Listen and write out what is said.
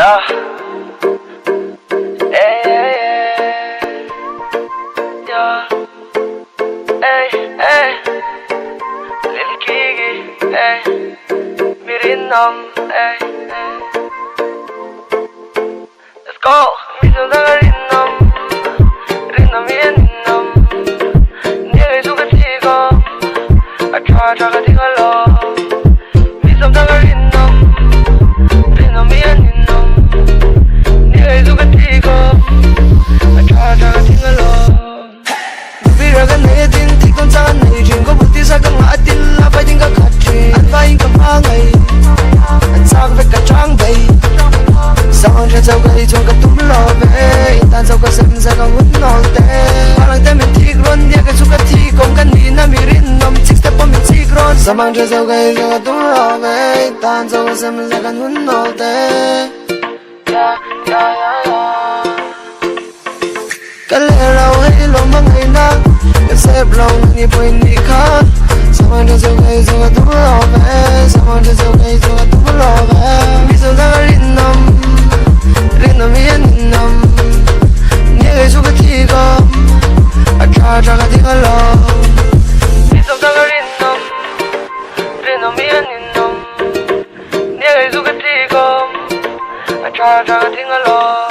Yeah. Hey, hey, hey. Yeah. Hey, hey. Lil Kiki. Hey. Mirinam. Hey, hey. Let's go. 미소다가 린남. 린남 위에 닌남. 네가 이수가 튀고. 아차차가 팅얼러. 미소다가 린남. 린남 위에 닌남. 네가 이수가 튀고. 아차차가 팅얼러. 무비라가 내 딘 티콘자가 내 진고 부티사가 마딜 라바딘가 같이 안바인가 망해 안 사고 백가 장베이 상황을 저거 이종가 뚫러베 난 저거 샘사가 운놀때 바람 때문에 티그런 네가 수가 티공간 니나 미린 놈 칙스텝 보면 티그런 상황을 저거 이종가 뚫러베 난 저거 샘사가 운놀때 야야야야 Galera hay lo mangai na Kasep long ni boy ni ka Sama de so gai so tu lo ve Sama de so gai so tu lo ve Mi so da rinam yen Ni gai so ka ti ga A cha cha ka ti ga lo Mi so da rinam yen Ni gai so ka ti ga A cha cha ka ti ga lo